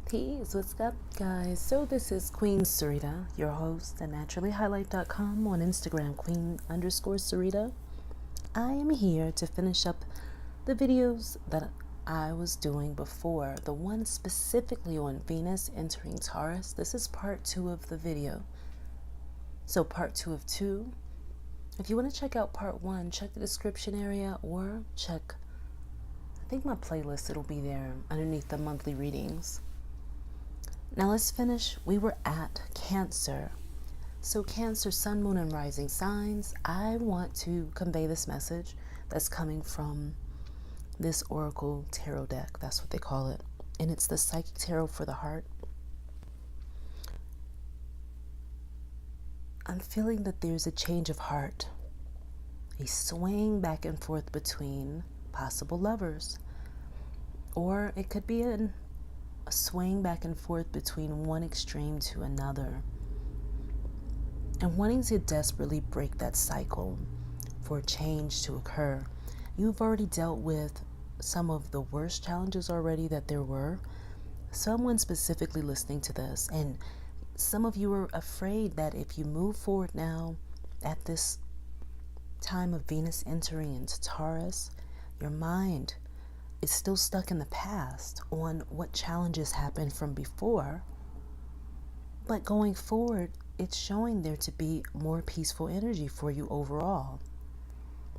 Peace, what's up, guys? So this is Queen Sarita, your host at naturallyhighlight.com, on Instagram, Queen_Sarita. I am here to finish up the videos that I was doing before, the one specifically on Venus entering Taurus. This is part 2 of the video. So part 2 of 2. If you want to check out part 1, check the description area or check, I think my playlist, it'll be there underneath the monthly readings. Now let's finish. We were at Cancer. So Cancer, Sun, Moon, and Rising signs. I want to convey this message that's coming from this Oracle Tarot deck. That's what they call it. And it's the Psychic Tarot for the Heart. I'm feeling that there's a change of heart. A swaying back and forth between possible lovers. Or it could be a swaying back and forth between one extreme to another, and wanting to desperately break that cycle for change to occur. You've already dealt with some of the worst challenges already that there were. Someone specifically listening to this, and some of you are afraid that if you move forward now at this time of Venus entering into Taurus, your mind is still stuck in the past on what challenges happened from before. But going forward, it's showing there to be more peaceful energy for you overall.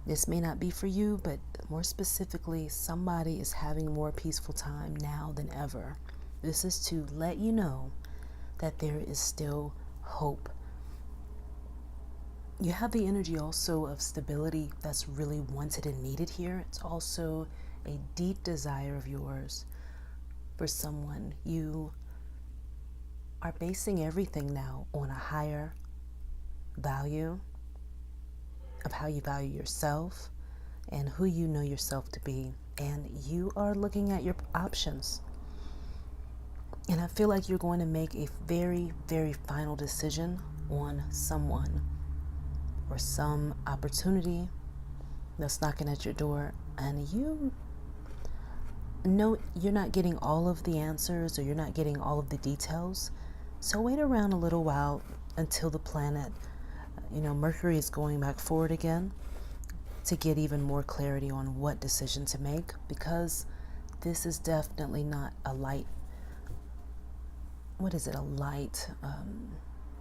This may not be for you, but more specifically, somebody is having more peaceful time now than ever. This is to let you know that there is still hope. You have the energy also of stability that's really wanted and needed here. It's also a deep desire of yours for someone. You are basing everything now on a higher value of how you value yourself and who you know yourself to be. And you are looking at your options. And I feel like you're going to make a very, very final decision on someone or some opportunity that's knocking at your door, and you know you're not getting all of the answers, or you're not getting all of the details. So wait around a little while until the planet, Mercury is going back forward again, to get even more clarity on what decision to make, because this is definitely not a light,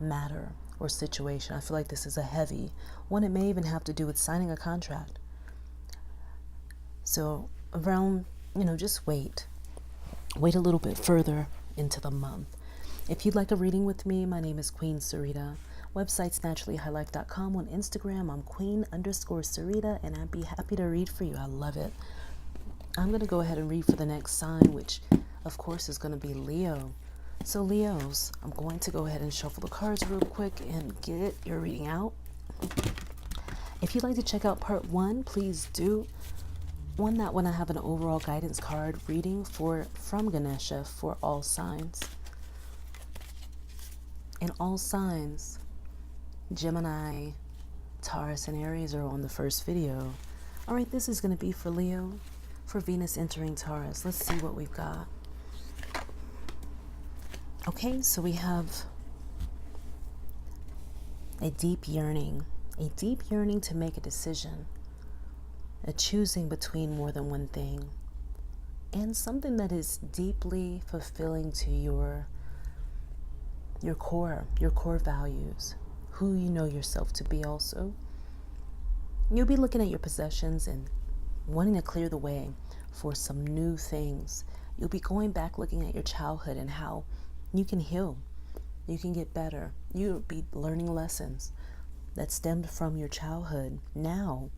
matter or situation. I feel like this is a heavy one. It may even have to do with signing a contract. So around, just wait a little bit further into the month. If you'd like a reading with me, my name is Queen Sarita. Website's naturallyhighlight.com. On Instagram, I'm Queen_Sarita, and I'd be happy to read for you. I love it. I'm going to go ahead and read for the next sign, which of course is going to be Leo. So Leos, I'm going to go ahead and shuffle the cards real quick and get your reading out. If you'd like to check out part 1, please do. On that one, I have an overall guidance card reading from Ganesha for all signs. And all signs, Gemini, Taurus, and Aries are on the first video. All right, this is going to be for Leo, for Venus entering Taurus. Let's see what we've got. Okay, so we have a deep yearning to make a decision, a choosing between more than one thing, and something that is deeply fulfilling to your core values, who you know yourself to be also. You'll be looking at your possessions and wanting to clear the way for some new things. You'll be going back looking at your childhood and how you can heal, you can get better. You'll be learning lessons that stemmed from your childhood now,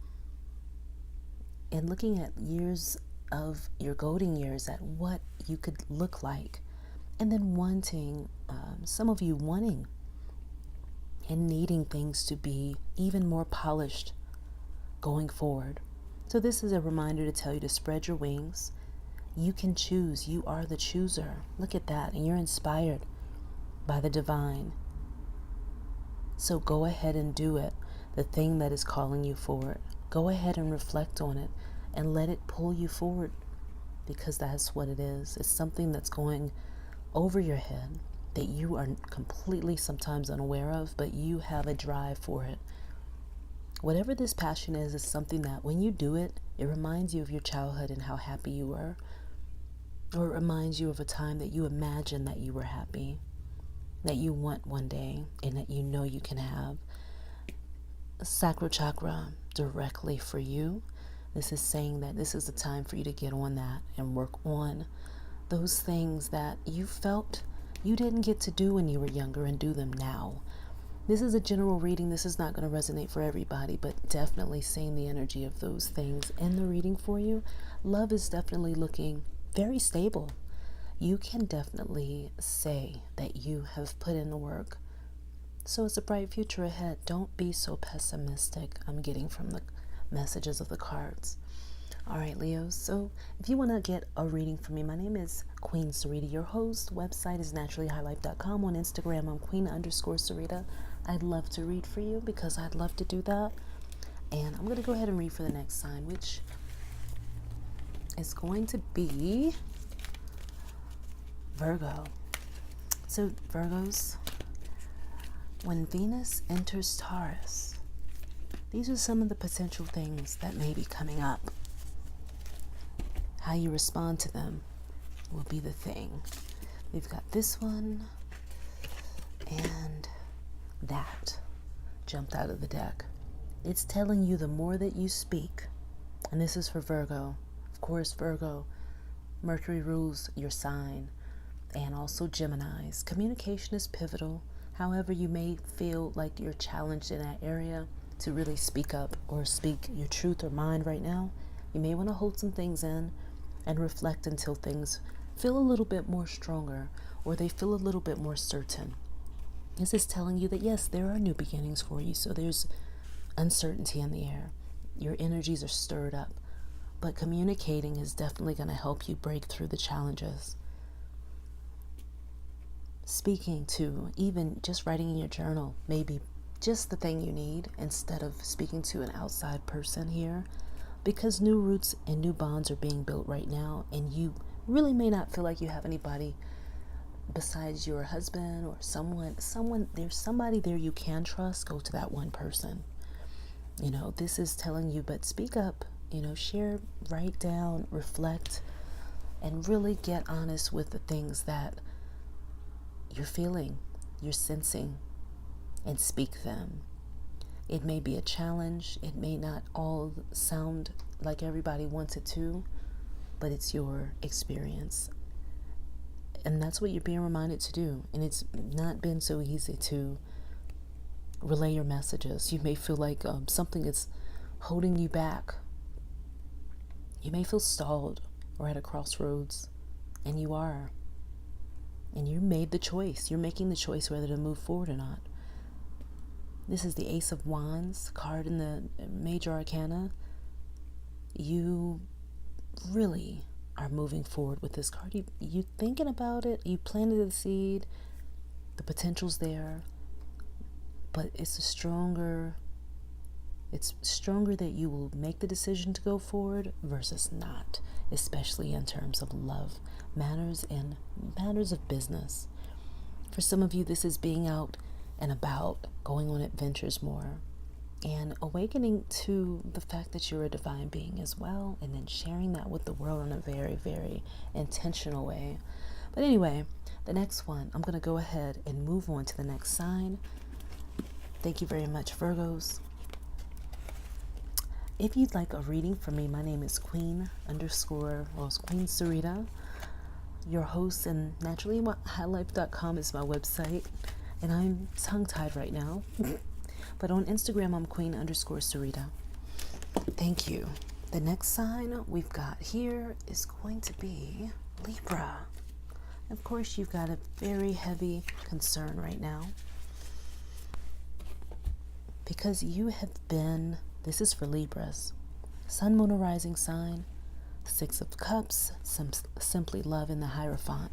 and looking at years of your golden years at what you could look like, and then wanting, some of you wanting and needing things to be even more polished going forward. So this is a reminder to tell you to spread your wings. You can choose. You are the chooser. Look at that. And you're inspired by the divine. So go ahead and do it. The thing that is calling you forward. Go ahead and reflect on it and let it pull you forward, because that's what it is. It's something that's going over your head that you are completely sometimes unaware of, but you have a drive for it. Whatever this passion is something that when you do it, it reminds you of your childhood and how happy you were. Or it reminds you of a time that you imagined that you were happy, that you want one day, and that you know you can have. Sacral chakra directly for you. This is saying that this is the time for you to get on that and work on those things that you felt you didn't get to do when you were younger and do them now. This is a general reading. This is not going to resonate for everybody, but definitely seeing the energy of those things in the reading for you. Love is definitely looking very stable. You can definitely say that you have put in the work. So it's a bright future ahead. Don't be so pessimistic. I'm getting from the messages of the cards. All right, Leos. So if you want to get a reading from me, my name is Queen Sarita, your host. Website is naturallyhighlife.com. On Instagram, I'm Queen_Sarita. I'd love to read for you because I'd love to do that. And I'm going to go ahead and read for the next sign, which is going to be Virgo. So Virgos, when Venus enters Taurus, these are some of the potential things that may be coming up. How you respond to them will be the thing. We've got this one and that jumped out of the deck. It's telling you the more that you speak, and this is for Virgo. Of course, Virgo, Mercury rules your sign, and also Geminis. Communication is pivotal. However, you may feel like you're challenged in that area to really speak up or speak your truth or mind right now. You may want to hold some things in and reflect until things feel a little bit more stronger or they feel a little bit more certain. This is telling you that yes, there are new beginnings for you. So there's uncertainty in the air. Your energies are stirred up. But communicating is definitely going to help you break through the challenges. Speaking to, even just writing in your journal, maybe just the thing you need instead of speaking to an outside person here. Because new roots and new bonds are being built right now, and you really may not feel like you have anybody besides your husband or someone, there's somebody there you can trust. Go to that one person. This is telling you, but speak up, share, write down, reflect, and really get honest with the things that you're feeling, you're sensing, and speak them. It may be a challenge. It may not all sound like everybody wants it to, but it's your experience. And that's what you're being reminded to do. And it's not been so easy to relay your messages. You may feel like something is holding you back. You may feel stalled or at a crossroads, and you are. And you made the choice. You're making the choice whether to move forward or not. This is the Ace of Wands card in the Major Arcana. You really are moving forward with this card. You thinking about it. You planted the seed. The potential's there. But it's stronger that you will make the decision to go forward versus not, especially in terms of love matters and matters of business. For some of you, this is being out and about, going on adventures more, and awakening to the fact that you're a divine being as well, and then sharing that with the world in a very, very intentional way. But anyway, the next one, I'm going to go ahead and move on to the next sign. Thank you very much, Virgos. If you'd like a reading from me, my name is Queen Sarita, your host, and naturallyhighlife.com is my website. And I'm tongue-tied right now. But on Instagram, I'm Queen_Sarita. Thank you. The next sign we've got here is going to be Libra. Of course, you've got a very heavy concern right now. Because you have been, this is for Libras, Sun, Moon, or Rising sign, Six of Cups, simply love in the Hierophant.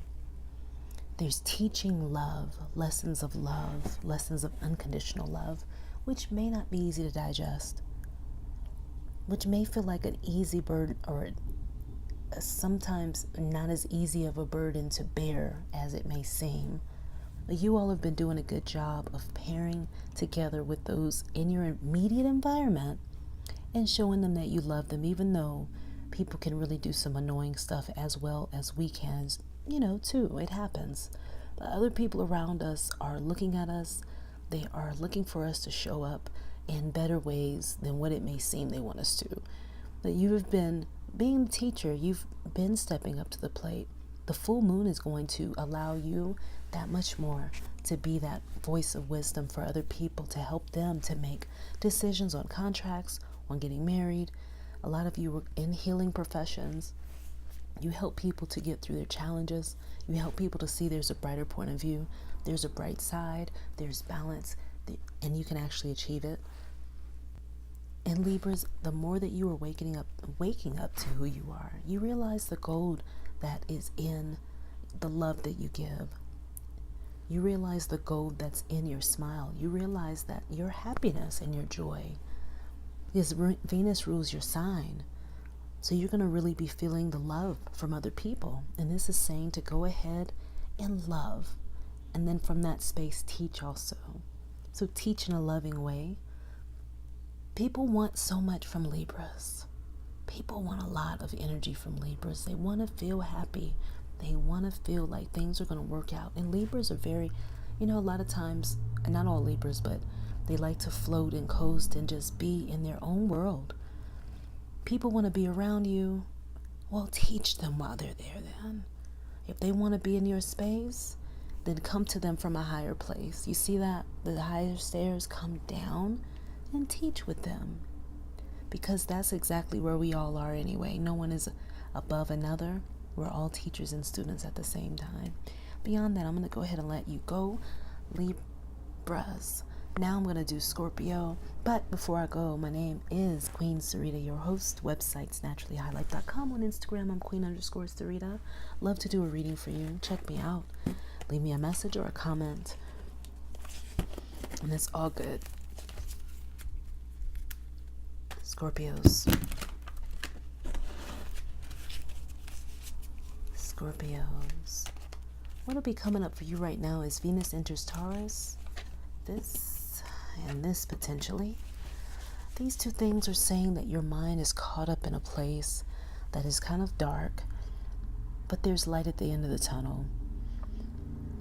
There's teaching love, lessons of unconditional love, which may not be easy to digest, which may feel like an easy burden or sometimes not as easy of a burden to bear as it may seem. But you all have been doing a good job of pairing together with those in your immediate environment and showing them that you love them, even though people can really do some annoying stuff as well as we can, too. It happens. But other people around us are looking at us. They are looking for us to show up in better ways than what it may seem they want us to. But you have been being the teacher. You've been stepping up to the plate. The full moon is going to allow you that much more to be that voice of wisdom for other people, to help them to make decisions on contracts, on getting married. A lot of you are in healing professions. You help people to get through their challenges. You help people to see there's a brighter point of view. There's a bright side. There's balance, and you can actually achieve it. And Libras, the more that you are waking up to who you are, you realize the gold that is in the love that you give. You realize the gold that's in your smile. You realize that your happiness and your joy. Because Venus rules your sign. So you're going to really be feeling the love from other people. And this is saying to go ahead and love. And then from that space, teach also. So teach in a loving way. People want so much from Libras. People want a lot of energy from Libras. They want to feel happy. They want to feel like things are going to work out. And Libras are very, a lot of times, and not all Libras, but they like to float and coast and just be in their own world. People want to be around you. Well, teach them while they're there then. If they want to be in your space, then come to them from a higher place. You see that? The higher stairs, come down and teach with them. Because that's exactly where we all are anyway. No one is above another. We're all teachers and students at the same time. Beyond that, I'm going to go ahead and let you go, Libras. Now I'm going to do Scorpio. But before I go, my name is Queen Sarita, your host. Website's naturallyhighlife.com. On Instagram, I'm Queen_Sarita. Love to do a reading for you. Check me out. Leave me a message or a comment. And it's all good. Scorpios. What'll be coming up for you right now is Venus enters Taurus. This and this potentially. These two things are saying that your mind is caught up in a place that is kind of dark, but there's light at the end of the tunnel.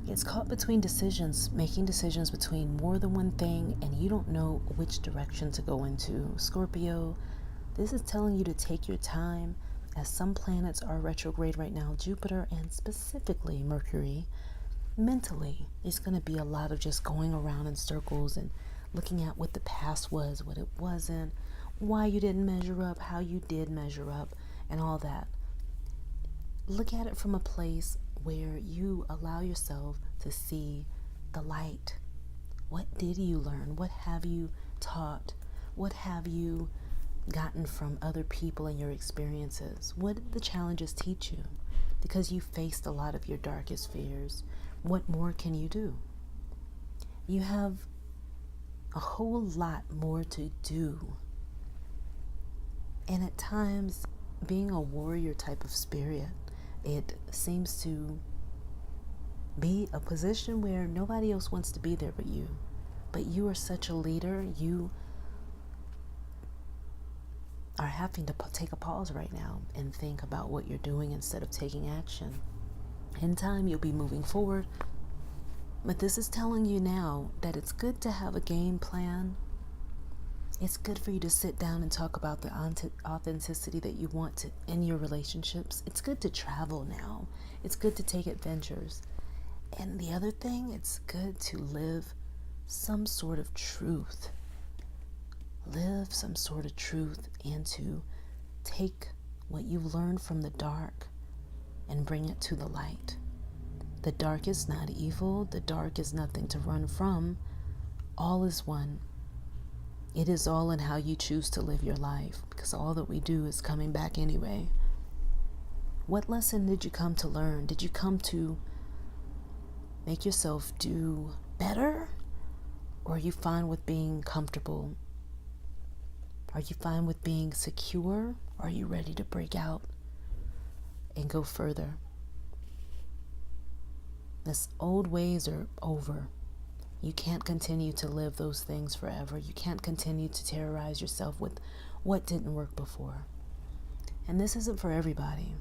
It's caught between decisions, making decisions between more than one thing, and you don't know which direction to go into. Scorpio, this is telling you to take your time, as some planets are retrograde right now. Jupiter and specifically Mercury. Mentally, it's going to be a lot of just going around in circles and looking at what the past was, what it wasn't, why you didn't measure up, how you did measure up, and all that. Look at it from a place where you allow yourself to see the light. What did you learn? What have you taught? What have you gotten from other people and your experiences? What did the challenges teach you? Because you faced a lot of your darkest fears. What more can you do? You have a whole lot more to do. And at times, being a warrior type of spirit, it seems to be a position where nobody else wants to be there but you. But you are such a leader. You are having to take a pause right now and think about what you're doing instead of taking action. In time, you'll be moving forward. But this is telling you now that it's good to have a game plan. It's good for you to sit down and talk about the authenticity that you want to in your relationships. It's good to travel now. It's good to take adventures. And the other thing, it's good to live some sort of truth. Live some sort of truth and to take what you've learned from the dark and bring it to the light. The dark is not evil. The dark is nothing to run from. All is one. It is all in how you choose to live your life, because all that we do is coming back anyway. What lesson did you come to learn? Did you come to make yourself do better? Or are you fine with being comfortable? Are you fine with being secure? Or are you ready to break out? and go further. This old ways are over. You can't continue to live those things forever. You can't continue to terrorize yourself with what didn't work before. And this isn't for everybody,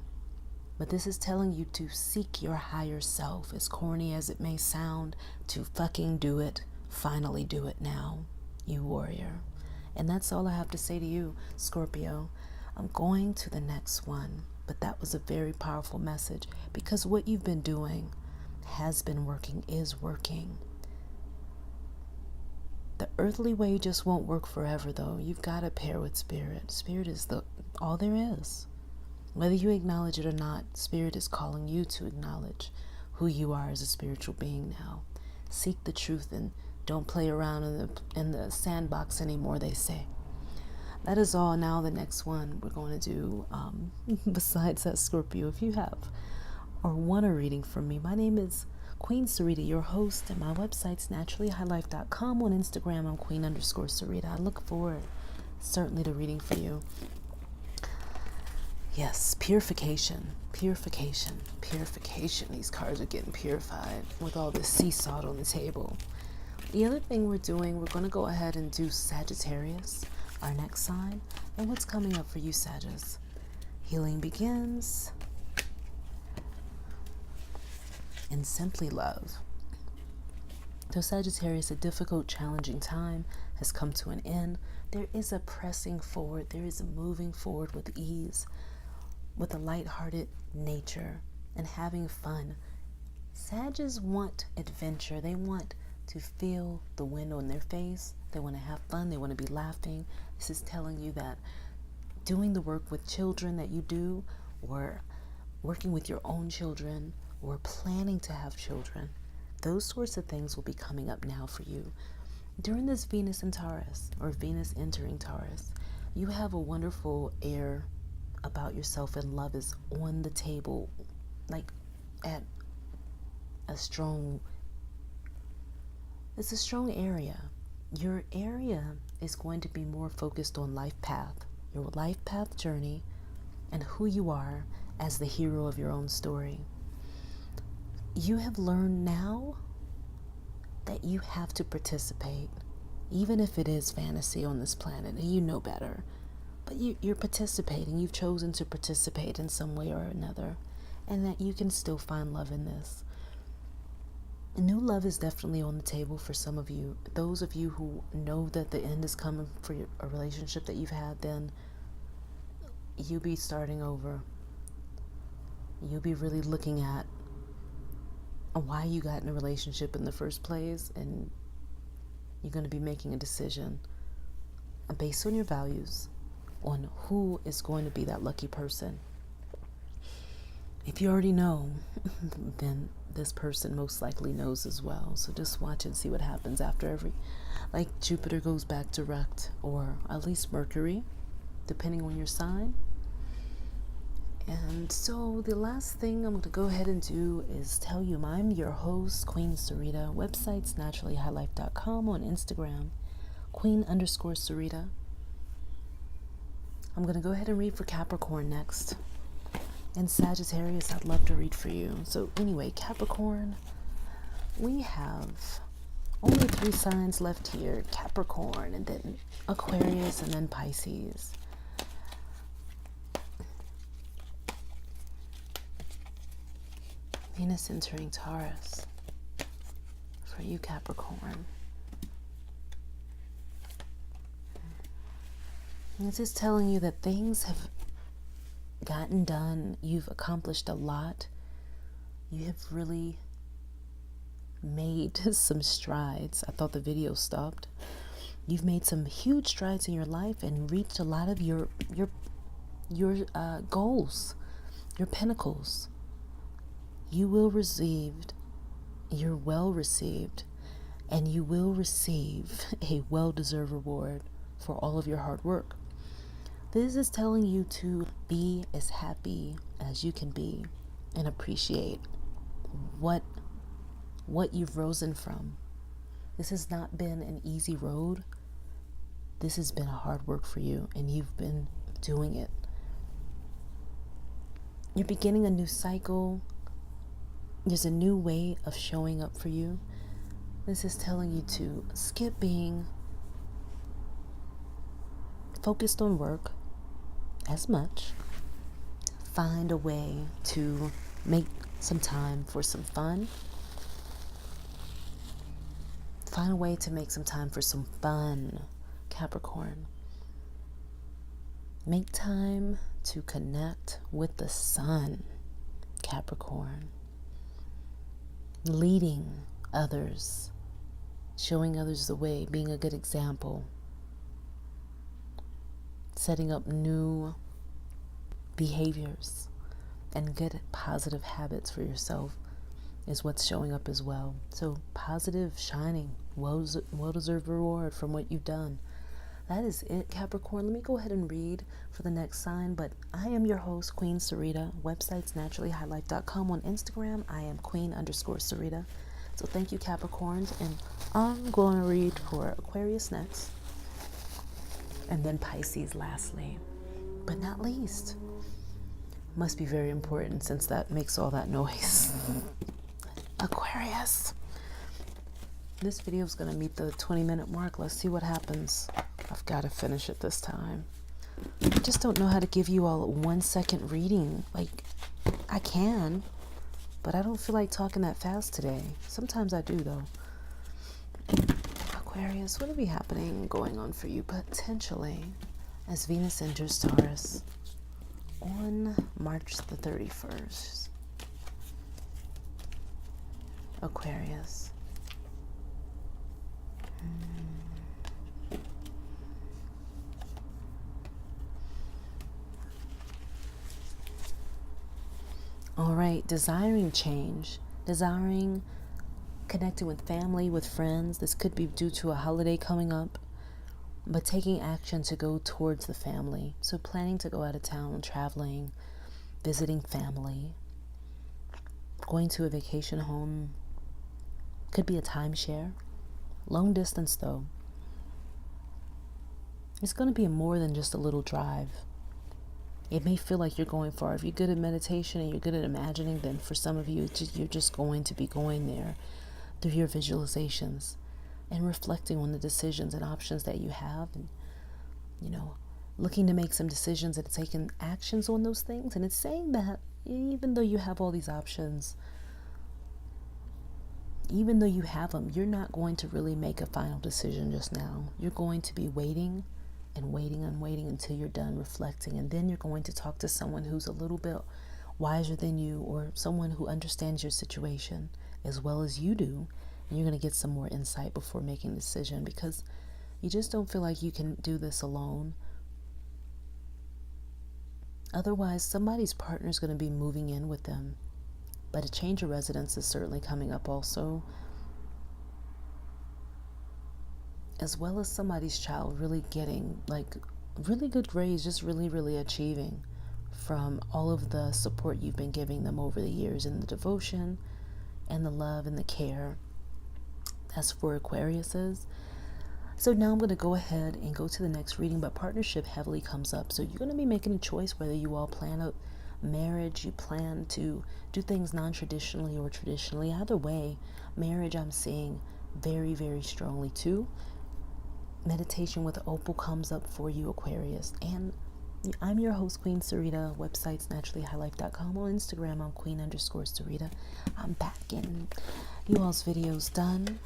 but this is telling you to seek your higher self, as corny as it may sound, to fucking do it. Finally do it now, you warrior. And that's all I have to say to you, Scorpio. I'm going to the next one, but that was a very powerful message, because what you've been doing has been working, is working. The earthly way just won't work forever, though. You've got to pair with spirit. Spirit is all there is. Whether you acknowledge it or not, spirit is calling you to acknowledge who you are as a spiritual being now. Seek the truth and don't play around in the sandbox anymore, they say. That is all. Now the next one we're going to do, besides that, Scorpio, if you have or want a reading from me, my name is Queen Sarita, your host, and my website's naturallyhighlife.com. On Instagram, I'm Queen_Sarita. I look forward certainly to reading for you. Yes, purification. These cards are getting purified with all this sea salt on the table. The other thing we're doing, we're going to go ahead and do Sagittarius, our next sign. And what's coming up for you, Sagittarius? Healing begins in simply love. So Sagittarius, a difficult, challenging time has come to an end. There is a pressing forward. There is a moving forward with ease, with a lighthearted nature and having fun. Sagittarius want adventure. They want to feel the wind on their face. They want to have fun. They want to be laughing. This is telling you that doing the work with children that you do, or working with your own children, or planning to have children, those sorts of things will be coming up now for you. During this Venus in Taurus, or Venus entering Taurus, you have a wonderful air about yourself, and love is on the table, like at a strong, it's a strong area. Your area is going to be more focused on life path, your life path journey, and who you are as the hero of your own story. You have learned now that you have to participate, even if it is fantasy on this planet, and you know better. But you're participating. You've chosen to participate in some way or another, and that you can still find love in this. New love is definitely on the table for some of you. Those of you who know that the end is coming for a relationship that you've had, then you'll be starting over. You'll be really looking at why you got in a relationship in the first place, and you're going to be making a decision based on your values on who is going to be that lucky person. If you already know, then this person most likely knows as well. So just watch and see what happens after like Jupiter goes back direct, or at least Mercury, depending on your sign. And so the last thing I'm going to go ahead and do is tell you I'm your host, Queen Sarita. Website's naturallyhighlife.com. On Instagram, Queen_Sarita. I'm going to go ahead and read for Capricorn next. And Sagittarius, I'd love to read for you. So anyway, Capricorn, we have only 3 signs left here. Capricorn, and then Aquarius, and then Pisces. Venus entering Taurus for you, Capricorn. This is telling you that things have gotten done. You've accomplished a lot. You have really made some strides. I thought the video stopped. You've made some huge strides in your life and reached a lot of your goals, your pinnacles. You will receive, you're well received, and you will receive a well-deserved reward for all of your hard work. This is telling you to be as happy as you can be and appreciate what you've risen from. This has not been an easy road. This has been a hard work for you, and you've been doing it You're beginning a new cycle. There's a new way of showing up for you. This is telling you to skip being focused on work as much. Find a way to make some time for some fun. Find a way to make some time for some fun, Capricorn. Make time to connect with the sun, Capricorn. Leading others, showing others the way, being a good example. Setting up new behaviors and good positive habits for yourself is what's showing up as well. So positive, shining, well-deserved reward from what you've done. That is it, Capricorn. Let me go ahead and read for the next sign, but I am your host, Queen Sarita. Website's naturallyhighlife.com. On Instagram, I am Queen_Sarita. So thank you, Capricorns, and I'm going to read for Aquarius next, and then Pisces lastly, but not least. Must be very important since that makes all that noise. Aquarius. This video is going to meet the 20-minute mark. Let's see what happens. I've got to finish it this time. I just don't know how to give you all a 1-second reading. Like, I can, but I don't feel like talking that fast today. Sometimes I do, though. Aquarius, what will be happening, going on for you potentially as Venus enters Taurus on March the 31st? Aquarius. All right, desiring change, desiring connecting with family, with friends. This could be due to a holiday coming up, but taking action to go towards the family. So planning to go out of town, traveling, visiting family, going to a vacation home. Could be a timeshare. Long distance though. It's going to be more than just a little drive. It may feel like you're going far. If you're good at meditation and you're good at imagining, then for some of you, you're just going to be going there through your visualizations and reflecting on the decisions and options that you have, and, looking to make some decisions and taking actions on those things. And it's saying that even though you have all these options, even though you have them, you're not going to really make a final decision just now. You're going to be waiting and waiting and waiting until you're done reflecting. And then you're going to talk to someone who's a little bit wiser than you, or someone who understands your situation as well as you do. And you're going to get some more insight before making a decision, because you just don't feel like you can do this alone. Otherwise, somebody's partner is going to be moving in with them. But a change of residence is certainly coming up also, as well as somebody's child really getting really good grades, just really, really achieving from all of the support you've been giving them over the years, and the devotion and the love and the care. That's for Aquariuses. So now I'm going to go ahead and go to the next reading, but partnership heavily comes up. So you're going to be making a choice whether you all plan a marriage, you plan to do things non-traditionally or traditionally. Either way, marriage I'm seeing very, very strongly too. Meditation with Opal comes up for you, Aquarius. And I'm your host, Queen Sarita. Website's naturallyhighlife.com. On Instagram, I'm Queen_Sarita. I'm back getting you all's videos done.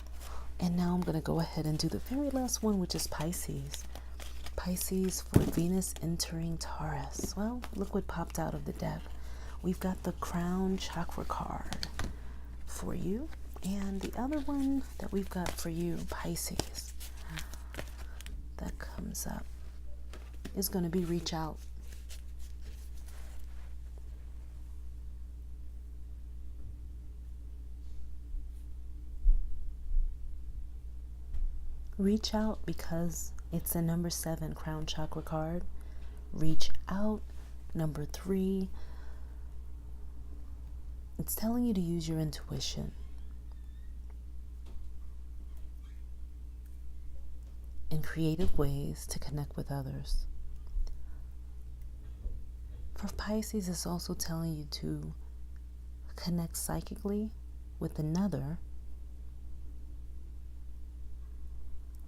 And now I'm going to go ahead and do the very last one, which is Pisces. Pisces for Venus entering Taurus. Well, look what popped out of the deck. We've got the Crown Chakra card for you. And the other one that we've got for you, Pisces, that comes up is going to be reach out. Reach out, because it's a number 7 Crown Chakra card. Reach out. Number 3. It's telling you to use your intuition in creative ways to connect with others. For Pisces, it's also telling you to connect psychically with another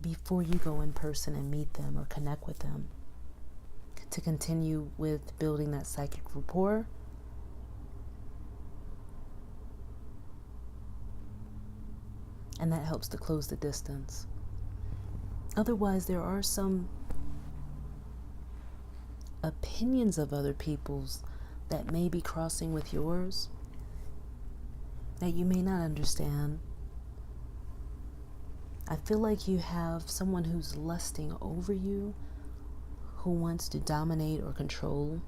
before you go in person and meet them or connect with them, to continue with building that psychic rapport. And that helps to close the distance. Otherwise, there are some opinions of other people's that may be crossing with yours that you may not understand. I feel like you have someone who's lusting over you, who wants to dominate or control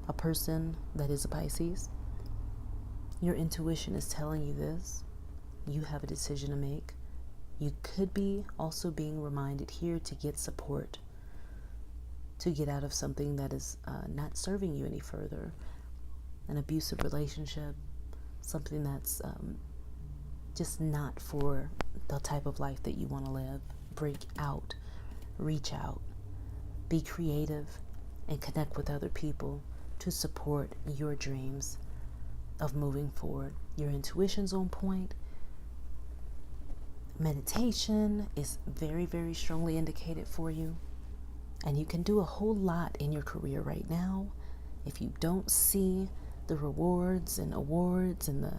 a person that is a Pisces. Your intuition is telling you this. You have a decision to make. You could be also being reminded here to get support, to get out of something that is not serving you any further. An abusive relationship, something that's just not for the type of life that you want to live. Break out, reach out, be creative, and connect with other people to support your dreams of moving forward. Your intuition's on point. Meditation is very, very strongly indicated for you. And you can do a whole lot in your career right now. If you don't see the rewards and awards and the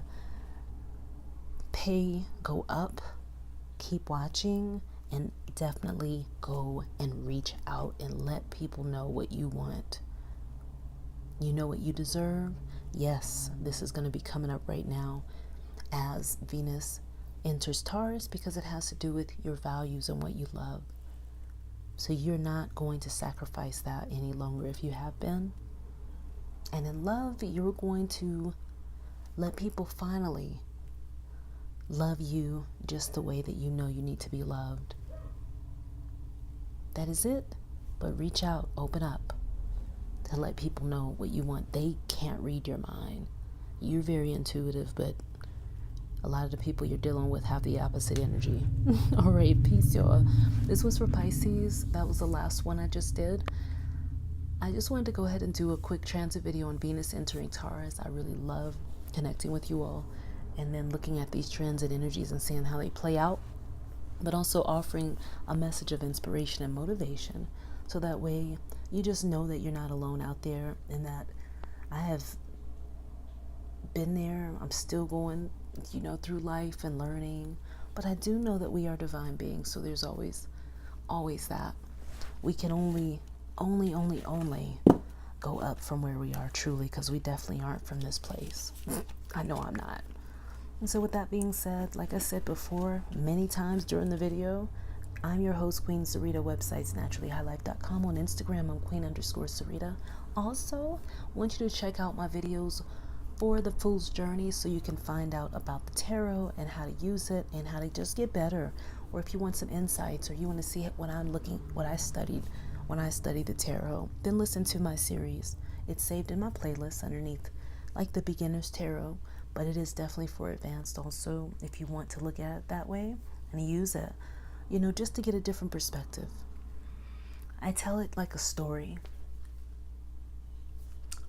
pay go up, keep watching and definitely go and reach out and let people know what you want. You know what you deserve? Yes, this is going to be coming up right now as Venus enters Taurus, because it has to do with your values and what you love. So you're not going to sacrifice that any longer if you have been. And in love, you're going to let people finally love you just the way that you know you need to be loved. That is it. But reach out, open up to let people know what you want. They can't read your mind. You're very intuitive, but a lot of the people you're dealing with have the opposite energy. All right, peace, y'all. This was for Pisces. That was the last one I just did. I just wanted to go ahead and do a quick transit video on Venus entering Taurus. I really love connecting with you all and then looking at these transit energies and seeing how they play out, but also offering a message of inspiration and motivation, so that way you just know that you're not alone out there, and that I have been there. I'm still going, through life and learning, but I do know that we are divine beings. So there's always that. We can only go up from where we are truly, because we definitely aren't from this place. I know I'm not. And so with that being said, like I said before many times during the video, I'm your host, Queen Sarita. Website's naturallyhighlife.com. On Instagram, I'm Queen_Sarita. Also, I want you to check out my videos for the Fool's Journey, so you can find out about the tarot and how to use it and how to just get better. Or if you want some insights, or you want to see what I studied when I studied the tarot, then listen to my series. It's saved in my playlist underneath like the beginner's tarot, but it is definitely for advanced also, if you want to look at it that way and use it, just to get a different perspective. I tell it like a story.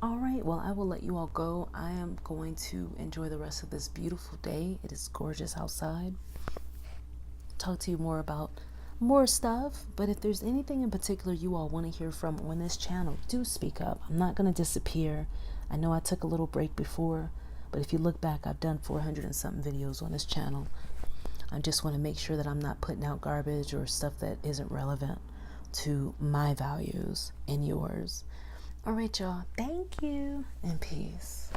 All right, well, I will let you all go. I am going to enjoy the rest of this beautiful day. It is gorgeous outside. Talk to you more about more stuff, but if there's anything in particular you all want to hear from on this channel, do speak up. I'm not going to disappear. I know I took a little break before, but if you look back, I've done 400 and something videos on this channel. I just want to make sure that I'm not putting out garbage or stuff that isn't relevant to my values and yours. All right, y'all. Thank you and peace.